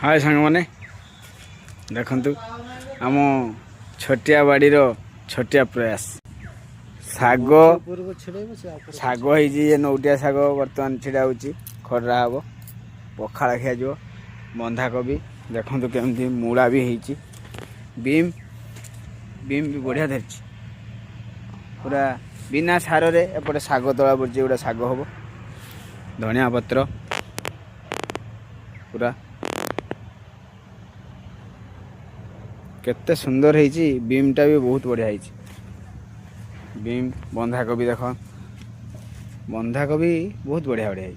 हाय सांग मैंने देखु आम छोटिया बाड़ीर छोटिया प्रयास शाग शाग हो नौटिया शाग बर्तमान छिड़ा खड़ा हम पखाड़ खिया बंधाकोबी देखु केमती मूला भी होती बीम बीम भी बढ़िया धरी पूरा बिना सार रे एपटे शाग तला पड़ी गोटे शाग हम धनिया पत्र पूरा केते सुंदर है बीमटा भी बहुत बढ़िया है बीम बंधाकोबी देख बंधाकोबी बहुत बढ़िया बढ़िया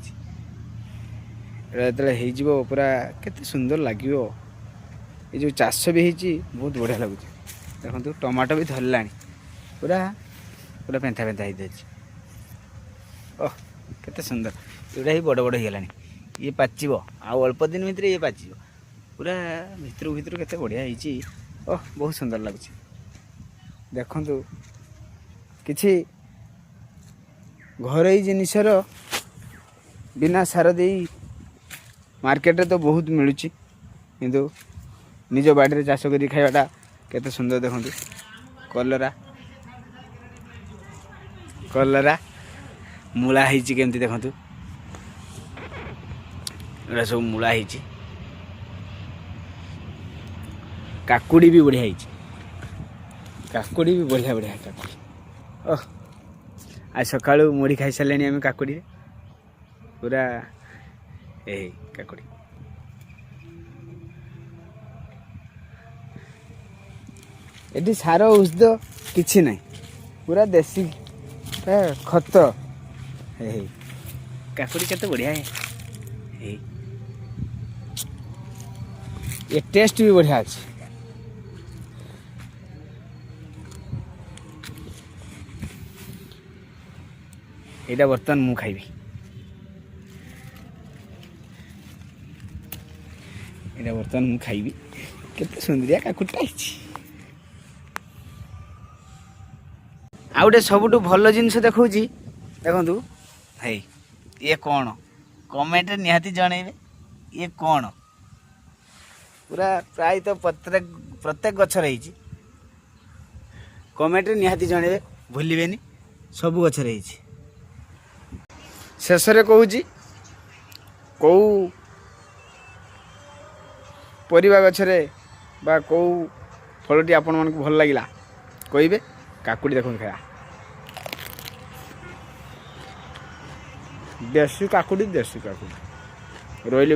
है जो पूरा केते सुंदर लगे ये जो चाष भी है बहुत बढ़िया लगुच देखो टमाटो भी धरला पूरा पूरा पेंथा पेंथा हो ओह केते सुंदर यहाँ ही बड़ बड़ होगलानी ये पाचिब आउ अल्प दिन भितर ये पाचिब पूरा भितर भितर केते बढ़िया है ओह बहुत सुंदर लगुच देखु किछि घर जिनसर बिना सार दे मार्केट तो बहुत मिलूँ किंतु निज बाड़ी चाष कर खावाटा केते सुंदर देखु कलरा कलरा मूला केमती देखु ये सब मूला काकुड़ी भी बढ़िया काकुड़ी भी बढ़िया बढ़िया काकुड़ी ओह आज सका मुढ़ी खाई सारे आम काकुड़ी पूरा ए काकुड़ी ये सार औषध किसी ना पूरा देसी खत काकुड़ी केते बढ़िया है ये टेस्ट भी बढ़िया अच्छे यहाँ बर्तमान मु खाइबी यहाँ बर्तमान मु खाइबी केते सुंदरिया काकुटा आउ गए सबुठ भल जिनस देखा देखु है ये कौन कमेंट निहाती जनइबे ये कौन पूरा प्राय तो प्रत्येक गछ रही कमेंट निहाती जनइबे भूलिबेनी सब गछ रही शेष कहूँ कौ परिवा गछरे बा कौ फलटी आपण मानक भल लगिला कहिबे काकुड़ी देखो खाया देसी काकुड़ी रोइली भाई।